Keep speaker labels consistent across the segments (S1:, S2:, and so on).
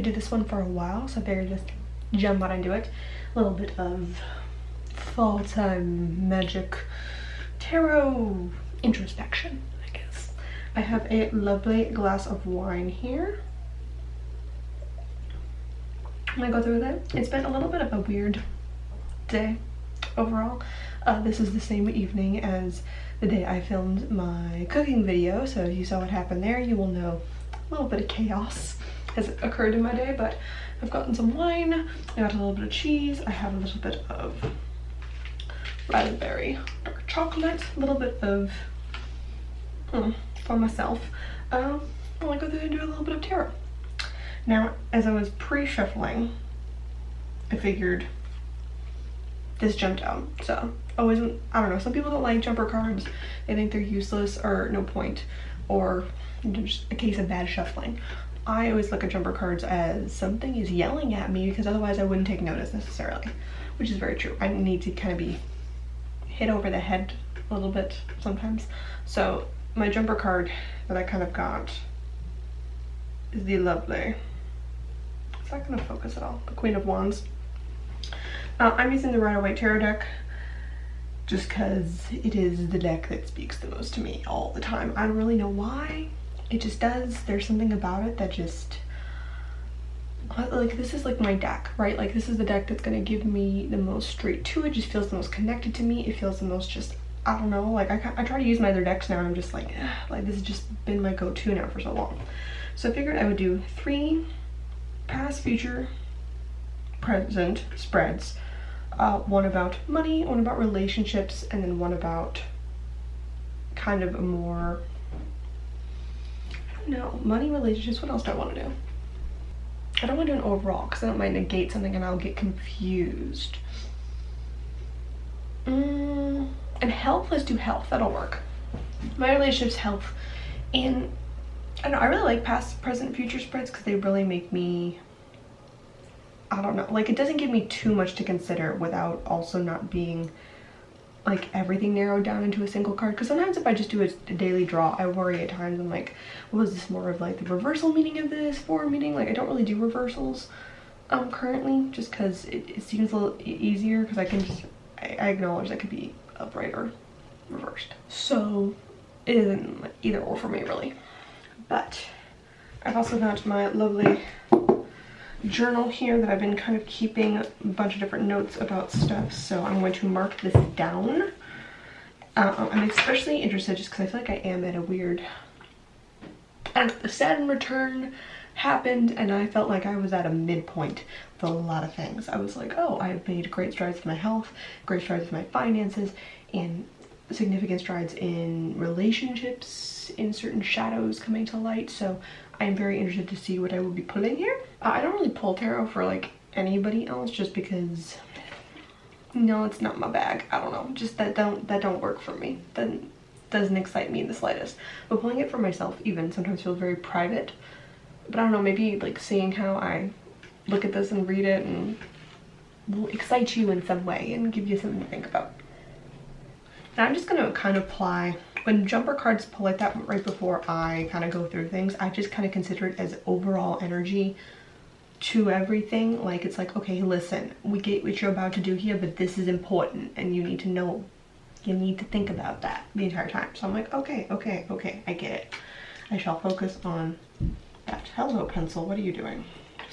S1: do this one for a while, so I figured just jump out and do it. A little bit of fall time magic tarot introspection, I guess. I have a lovely glass of wine here. I'm gonna go through with it. It's been a little bit of a weird day overall. This is the same evening as the day I filmed my cooking video, so if you saw what happened there, you will know a little bit of chaos has occurred in my day. But I've gotten some wine, I got a little bit of cheese, I have a little bit of raspberry dark chocolate, a little bit of for myself. I'll go through and do a little bit of tarot. Now, as I was pre-shuffling, I figured this jumped out. So I don't know, some people don't like jumper cards. They think they're useless or no point, or just a case of bad shuffling. I always look at jumper cards as something is yelling at me, because otherwise I wouldn't take notice necessarily, which is very true. I need to kind of be hit over the head a little bit sometimes. So my jumper card that I kind of got is the lovely, it's not going to focus at all, the Queen of Wands. I'm using the Rider-Waite Tarot deck just because it is the deck that speaks the most to me all the time. I don't really know why, it just does. There's something about it that just, like, this is like my deck, right? Like, this is the deck that's going to give me the most straight to it, just feels the most connected to me. It feels the most just, I don't know, like I try to use my other decks now and I'm just like, like this has just been my go-to now for so long. So I figured I would do 3 past, future, present spreads. One about money, one about relationships, and then one about kind of a more, I don't know, money, relationships. What else do I want to do? I don't want to do an overall because I don't mind negate something and I'll get confused. And health, let's do health, that'll work. My relationships, health, and I don't know, I really like past, present, future spreads because they really make me, I don't know, like it doesn't give me too much to consider without also not being like everything narrowed down into a single card. Because sometimes if I just do a daily draw, I worry at times. I'm like, well, is this more of like the reversal meaning of this, forward meaning? Like I don't really do reversals currently, just because it seems a little easier, because I can just, I acknowledge that could be upright or reversed. So it isn't either or for me really. But I've also got my lovely journal here that I've been kind of keeping a bunch of different notes about stuff, so I'm going to mark this down. I'm especially interested just because I feel like I am at a weird, and the Saturn return happened and I felt like I was at a midpoint with a lot of things. I was like, oh, I've made great strides with my health, great strides with my finances, and significant strides in relationships, in certain shadows coming to light. So I'm very interested to see what I will be pulling here. I don't really pull tarot for like anybody else just because, no, it's not my bag. I don't know, just that don't work for me. That doesn't excite me in the slightest. But pulling it for myself even sometimes feels very private. But I don't know, maybe like seeing how I look at this and read it and will excite you in some way and give you something to think about. Now I'm just gonna kind of apply, when jumper cards pull like that right before I kind of go through things, I just kind of consider it as overall energy to everything. Like it's like, okay, listen, we get what you're about to do here, but this is important and you need to know, you need to think about that the entire time. So I'm like, okay, I get it. I shall focus on that. Hello pencil, what are you doing?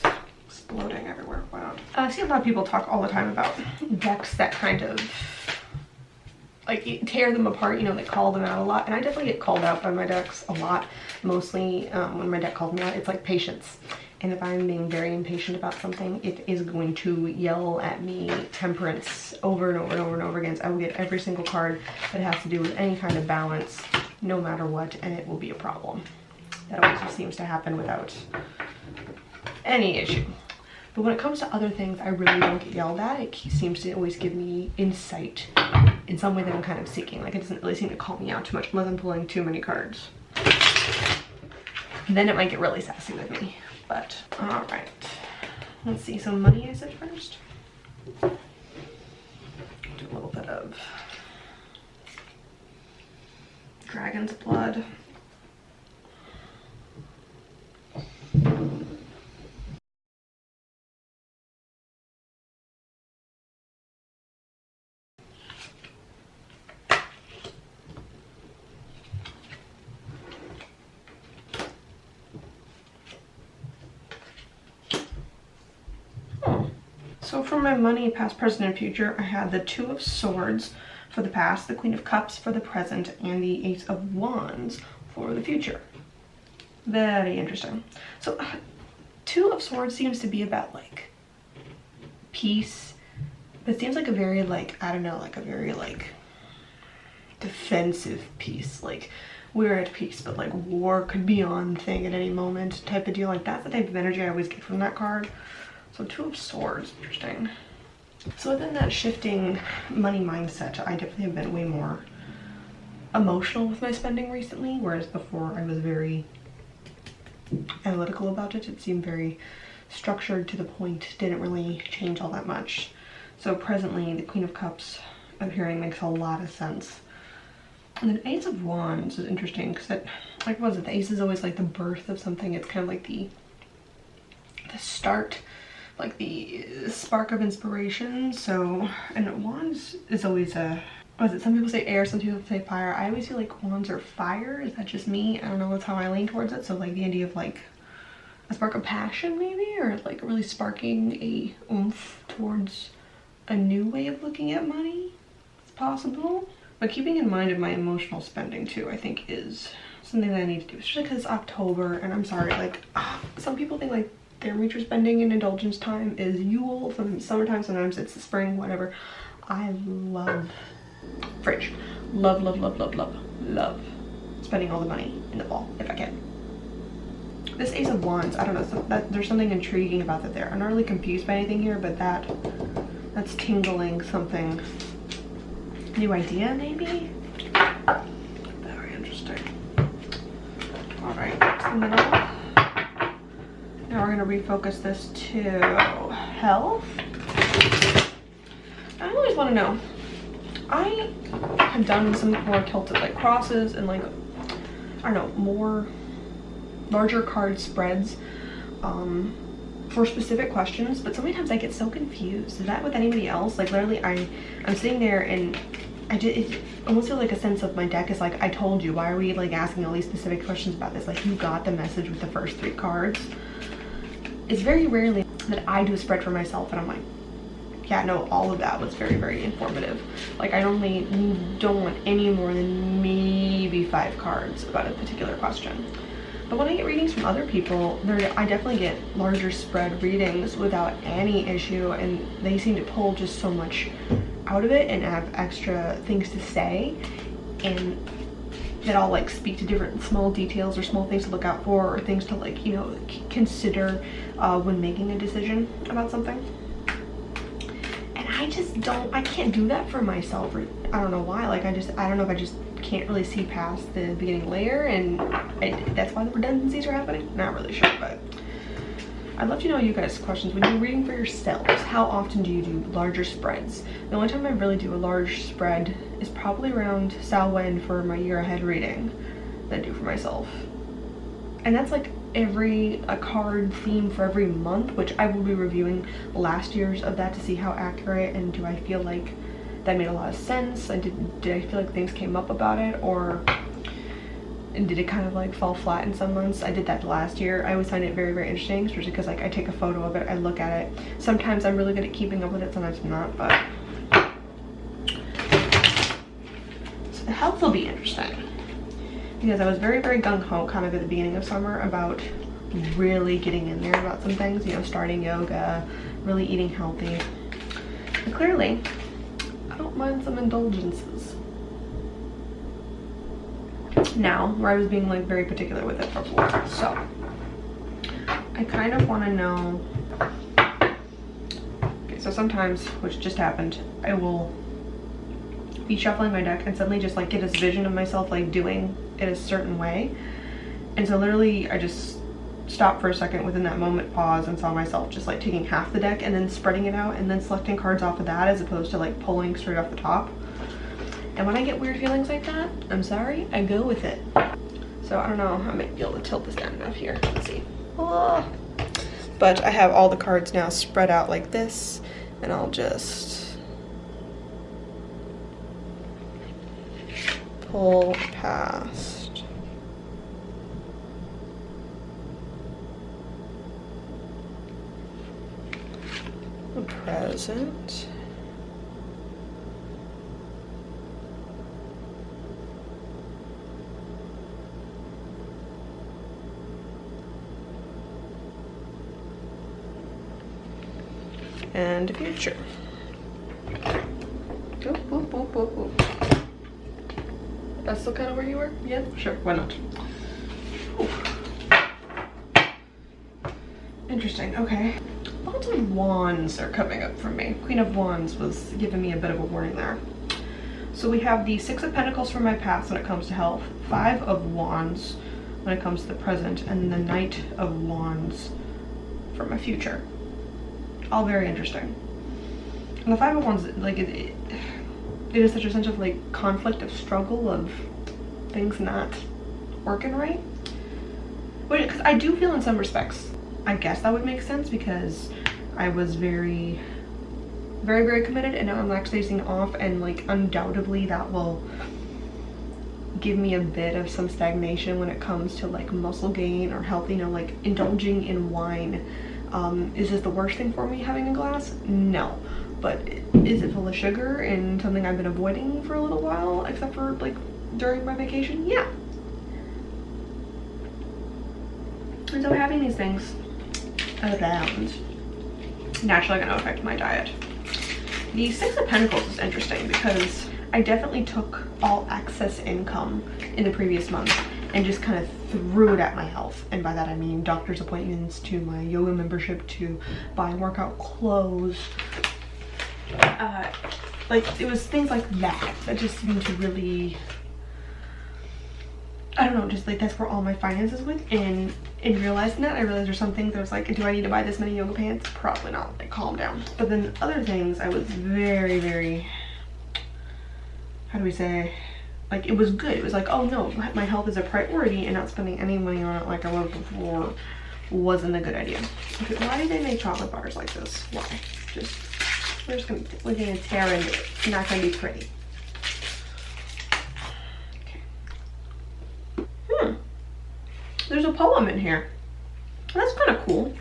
S1: Just exploding everywhere. Wow. I see a lot of people talk all the time about decks that kind of like tear them apart, you know, they call them out a lot, and I definitely get called out by my decks a lot. Mostly when my deck calls me out, it's like patience, and if I'm being very impatient about something, it is going to yell at me temperance over and over and over and over again. So I will get every single card that has to do with any kind of balance, no matter what, and it will be a problem. That always just seems to happen without any issue. But when it comes to other things, I really don't get yelled at. It seems to always give me insight in some way that I'm kind of seeking. Like it doesn't really seem to call me out too much unless I'm pulling too many cards. Then it might get really sassy with me. But all right, let's see. So money I said first. Do a little bit of dragon's blood. So for my money, past, present, and future, I had the Two of Swords for the past, the Queen of Cups for the present, and the Ace of Wands for the future. Very interesting. So Two of Swords seems to be about like peace, but it seems like a very like, I don't know, like a very like defensive peace. Like we're at peace, but like war could be on thing at any moment type of deal. Like that's the type of energy I always get from that card. So Two of Swords, interesting. So within that shifting money mindset, I definitely have been way more emotional with my spending recently, whereas before I was very analytical about it. It seemed very structured to the point, didn't really change all that much. So presently, the Queen of Cups appearing makes a lot of sense. And then Ace of Wands is interesting because it, like, what was it? The Ace is always like the birth of something. It's kind of like the start, like the spark of inspiration. So, and Wands is always a, what is it? Some people say air, some people say fire. I always feel like wands are fire. Is that just me? I don't know, that's how I lean towards it. So like the idea of like a spark of passion maybe, or like really sparking a oomph towards a new way of looking at money. It's possible. But keeping in mind of my emotional spending too, I think is something that I need to do, especially because it's October. And I'm sorry, like some people think like their major spending in indulgence time is Yule, sometimes summertime, sometimes it's the spring, whatever. I love fridge. Love, love, love, love, love, love spending all the money in the fall if I can. This Ace of Wands, I don't know, there's something intriguing about that there. I'm not really confused by anything here, but that's tingling something. New idea maybe? Very interesting. Alright, next in the middle. Now we're gonna refocus this to health. I always want to know. I have done some more tilted like crosses and like, I don't know, more larger card spreads for specific questions, but sometimes I get so confused. Is that with anybody else? Like literally I'm sitting there and it almost feels like a sense of my deck is like, I told you, why are we like asking all these specific questions about this? Like you got the message with the first 3 cards. It's very rarely that I do a spread for myself and I'm like, yeah, no, all of that was very, very informative. Like I only don't want any more than maybe 5 cards about a particular question. But when I get readings from other people, I definitely get larger spread readings without any issue, and they seem to pull just so much out of it and have extra things to say, and that I'll like speak to different small details or small things to look out for, or things to like, you know, consider when making a decision about something. And I can't do that for myself, or I don't know why. Like I don't know if I just can't really see past the beginning layer, and that's why the redundancies are happening. Not really sure, but I'd love to know you guys' questions. When you're reading for yourselves, how often do you do larger spreads? The only time I really do a large spread is probably around Samhain for my year ahead reading that I do for myself. And that's like a card theme for every month, which I will be reviewing last year's of that to see how accurate, and do I feel like that made a lot of sense, and did I feel like things came up about it, or did it kind of like fall flat in some months? I did that last year. I always find it very, very interesting, especially because like I take a photo of it, I look at it. Sometimes I'm really good at keeping up with it, sometimes I'm not, but so the health will be interesting, because I was very, very gung-ho kind of at the beginning of summer about really getting in there about some things, you know, starting yoga, really eating healthy. And clearly I don't mind some indulgences now, where I was being like very particular with it before. So I kind of want to know. Okay, so sometimes, which just happened, I will be shuffling my deck and suddenly just like get this vision of myself like doing it a certain way, and so literally I just stopped for a second within that moment, pause, and saw myself just like taking half the deck and then spreading it out and then selecting cards off of that, as opposed to like pulling straight off the top. And when I get weird feelings like that, I'm sorry, I go with it. So I don't know, I might be able to tilt this down enough here. Let's see. But I have all the cards now spread out like this, and I'll just pull past. The present. And future. Oop, oop, oop, oop, oop. That's still kind of where you were? Yeah, sure, why not? Ooh. Interesting, okay. Lots of wands are coming up for me. Queen of Wands was giving me a bit of a warning there. So we have the Six of Pentacles from my past when it comes to health, Five of Wands when it comes to the present, and the Knight of Wands for my future. All very interesting. And the Five of Wands, like, it is such a sense of like conflict, of struggle, of things not working right. But because I do feel in some respects, I guess that would make sense, because I was very, very, very committed, and now I'm laxating off, and like undoubtedly that will give me a bit of some stagnation when it comes to like muscle gain or health. You know, like indulging in wine. Is this the worst thing for me, having a glass? No. But is it full of sugar and something I've been avoiding for a little while, except for like during my vacation? Yeah. And so having these things around naturally gonna affect my diet. The Six of Pentacles is interesting because I definitely took all excess income in the previous month and just kind of threw it at my health. And by that I mean doctor's appointments, to my yoga membership, to buying workout clothes. Like, it was things like that just seemed to really, I don't know, just like that's where all my finances went. And in realizing that, I realized there's some things I was like, do I need to buy this many yoga pants? Probably not. Like, calm down. But then other things I was very, very, how do we say, like, it was good. It was like, oh no, my health is a priority, and not spending any money on it like I was before wasn't a good idea. Okay, why do they make chocolate bars like this? Why? We're just gonna tear into it. It's not gonna be pretty. Okay. There's a poem in here. That's kind of cool.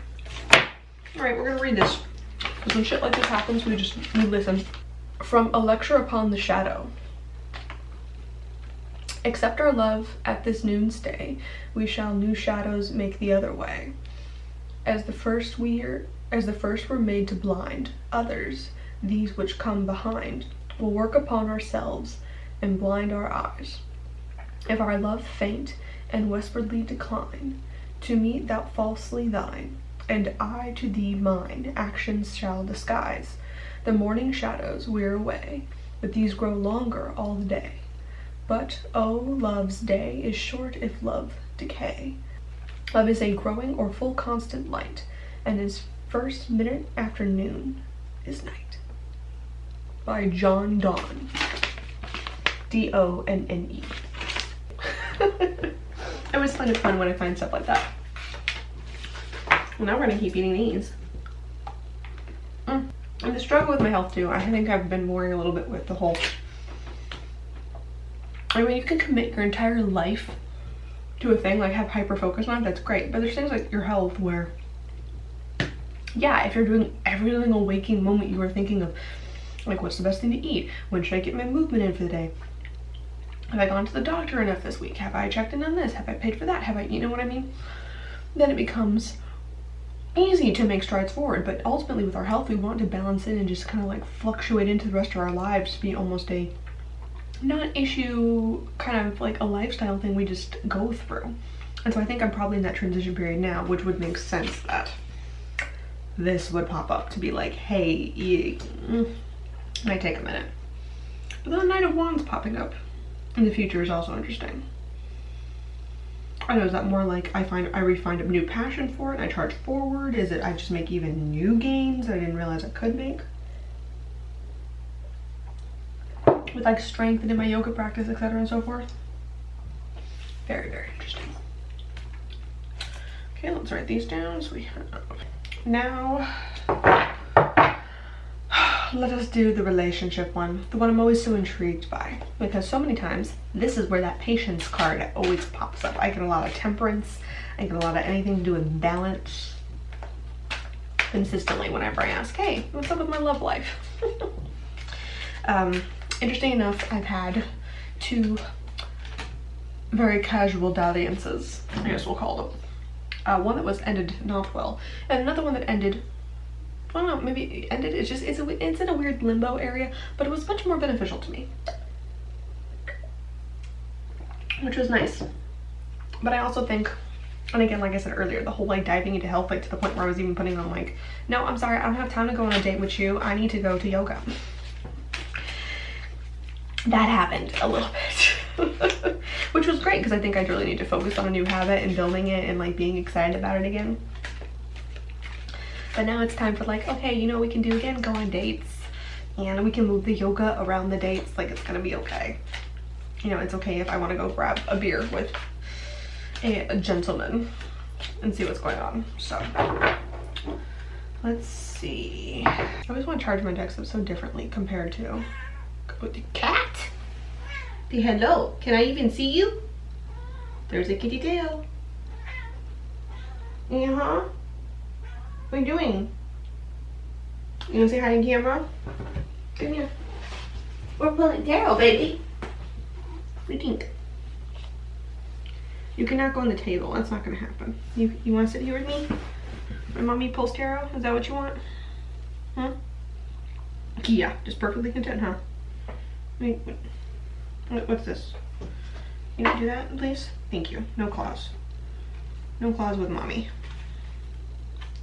S1: All right, we're gonna read this. Because when shit like this happens, we listen. From A Lecture Upon the Shadow. Accept our love at this noonstay, we shall new shadows make the other way. As the first were made to blind others, these which come behind will work upon ourselves and blind our eyes. If our love faint and westwardly decline, to meet thou falsely thine, and I to thee mine actions shall disguise. The morning shadows wear away, but these grow longer all the day. But, oh, love's day is short if love decay. Love is a growing or full constant light, and his first minute afternoon is night. By John Donne. D-O-N-N-E. I always find it fun when I find stuff like that. Well, now we're gonna keep eating these. And the struggle with my health too, I think I've been worrying a little bit with the whole, I mean, you can commit your entire life to a thing, like have hyper focus on it, that's great. But there's things like your health where, yeah, if you're doing every single waking moment you are thinking of, like, what's the best thing to eat? When should I get my movement in for the day? Have I gone to the doctor enough this week? Have I checked in on this? Have I paid for that? Have I, you know what I mean? Then it becomes easy to make strides forward. But ultimately with our health, we want to balance it and just kind of like fluctuate into the rest of our lives to be almost a non-issue, kind of like a lifestyle thing we just go through. And so I think I'm probably in that transition period now, which would make sense that this would pop up to be like, hey, might take a minute. But then the Knight of Wands popping up in the future is also interesting. I know, is that more like I refind a new passion for it and I charge forward? Is it I just make even new gains that I didn't realize I could make? With like strengthening my yoga practice, etc. and so forth. Very, very interesting. Okay, let's write these down. So we have now, let us do the relationship one, the one I'm always so intrigued by, because so many times this is where that patience card always pops up. I get a lot of temperance, I get a lot of anything to do with balance. consistently whenever I ask, hey, what's up with my love life? Interesting enough, I've had 2 very casual dalliances, I guess we'll call them. One that was ended not well, and another one that ended, I don't know, maybe it ended, it's in a weird limbo area, but it was much more beneficial to me, which was nice. But I also think, and again, like I said earlier, the whole like diving into health, like to the point where I was even putting on like, no, I'm sorry, I don't have time to go on a date with you, I need to go to yoga. That happened a little bit. Which was great, because I think I really need to focus on a new habit and building it and like being excited about it again. But now it's time for like, okay, you know, we can do again, go on dates, and we can move the yoga around the dates. Like, it's gonna be okay. You know, it's okay if I want to go grab a beer with a gentleman and see what's going on. So let's see. I always want to charge my decks up so differently compared to with the cat. Say hello. Can I even see you? There's a kitty tail. Uh-huh. What are you doing? You wanna say hi to camera? Come here. We're pulling tail, baby. What do you think? You cannot go on the table. That's not gonna happen. You want to sit here with me? My mommy pulls tarot? Is that what you want? Huh? Yeah, just perfectly content, huh? Wait, what's this? You don't do that, please? Thank you. No claws. No claws with mommy.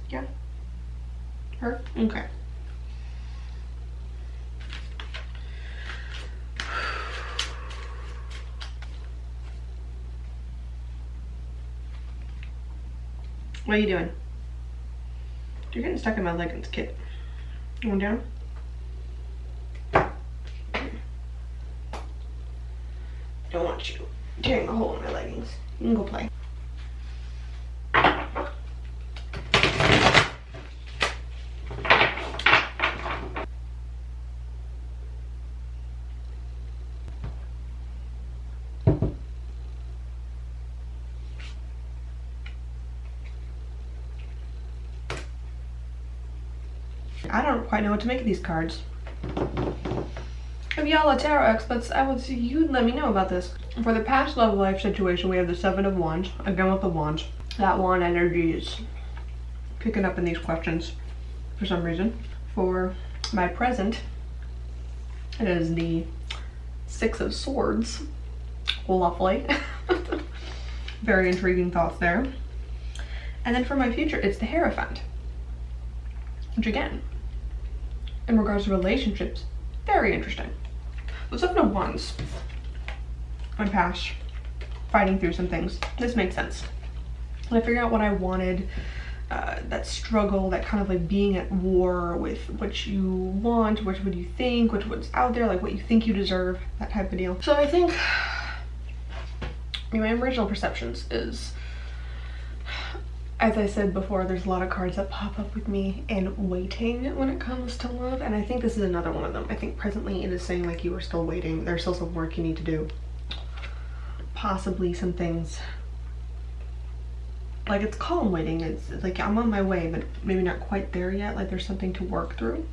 S1: Yeah? Her? Okay. What are you doing? You're getting stuck in my leggings, kid. Going down? Don't want you tearing a hole in my leggings. You can go play. I don't quite know what to make of these cards. If y'all are tarot experts, I would see you'd let me know about this. For the past love life situation, we have the 7 of Wands, again with the Wands. That wand energy is picking up in these questions for some reason. For my present, it is the 6 of Swords. Lovely. Very intriguing thoughts there. And then for my future, it's the Hierophant. Which again, in regards to relationships, very interesting. The 7 of Wands, my past, fighting through some things. This makes sense. When I figured out what I wanted, that struggle, that kind of like being at war with what you want, what you think, what's out there, like what you think you deserve, that type of deal. So I think my original perceptions is, as I said before, there's a lot of cards that pop up with me and waiting when it comes to love, and I think this is another one of them. I think presently it is saying like you are still waiting, there's still some work you need to do. Possibly some things, like it's calm waiting, it's like I'm on my way, but maybe not quite there yet, like there's something to work through.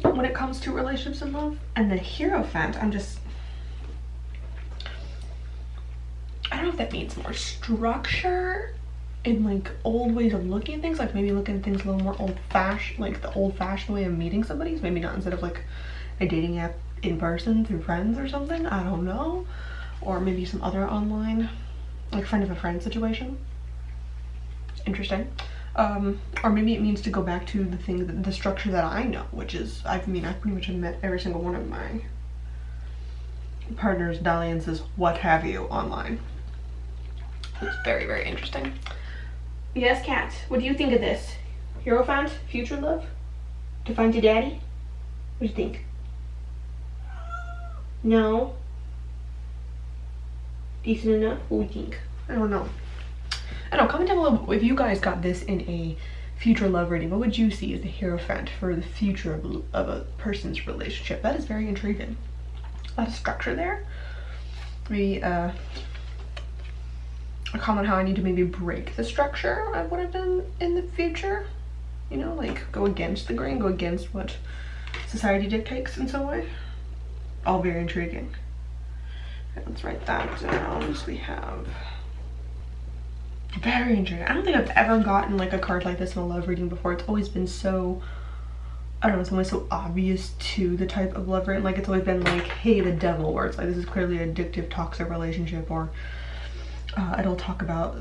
S1: When it comes to relationships and love, and the Hierophant, I don't know if that means more structure in like old ways of looking at things, like maybe looking at things a little more old-fashioned, like the old-fashioned way of meeting somebody, maybe not instead of like a dating app in person through friends or something, I don't know, or maybe some other online, like friend of a friend situation. Interesting. Or maybe it means to go back to the structure that I know, which is, I pretty much have met every single one of my partners, dalliances, what have you, online. It's very, very interesting. Yes, Kat, what do you think of this? Hierophant, future love? To find your daddy? What do you think? No? Decent enough? What do you think? I don't know. Comment down below if you guys got this in a future love reading. What would you see as the Hierophant for the future of a person's relationship? That is very intriguing. A lot of structure there. Maybe a comment how I need to maybe break the structure of what I've done in the future. You know, like go against the grain, go against what society dictates in some way. All very intriguing. Okay, let's write that down. So we have very intriguing. I don't think I've ever gotten like a card like this in a love reading before. It's always been so, I don't know, it's always so obvious to the type of love reading. Like it's always been like, hey, the devil, where it's like this is clearly an addictive, toxic relationship, or it'll talk about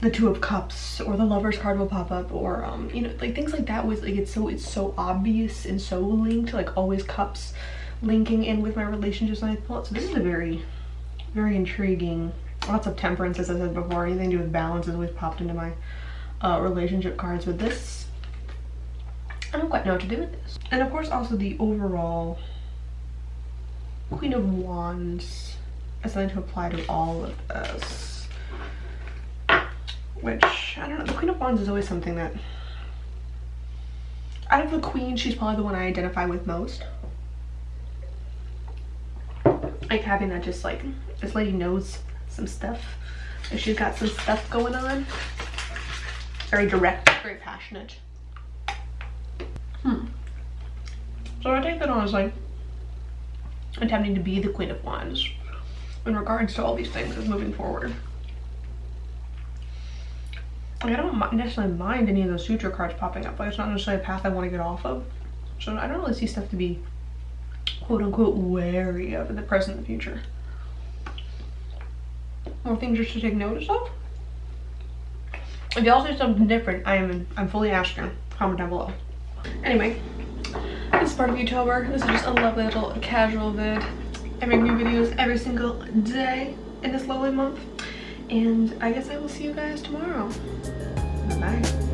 S1: the Two of Cups, or the Lover's card will pop up, or you know, like things like that. Was like it's so obvious and so linked, like always cups linking in with my relationships. And I thought, so this is a very, very intriguing. Lots of temperance, as I said before. Anything to do with balance has always popped into my relationship cards. With this, I don't quite know what to do with this. And of course also the overall Queen of Wands is something to apply to all of this, which, I don't know, the Queen of Wands is always something that, out of the queens, she's probably the one I identify with most. Like having that, just like, this lady knows some stuff. Like she's got some stuff going on. Very direct, very passionate. So I take that on as like attempting to be the Queen of Wands in regards to all these things as moving forward. Like I don't necessarily mind any of those future cards popping up, but it's not necessarily a path I want to get off of. So I don't really see stuff to be quote unquote wary of in the present and the future. More things just to take notice of. If y'all say something different, I'm fully asking. Comment down below. Anyway, this is part of YouTuber. This is just a lovely little casual vid. I make new videos every single day in this lovely month. And I guess I will see you guys tomorrow. Bye.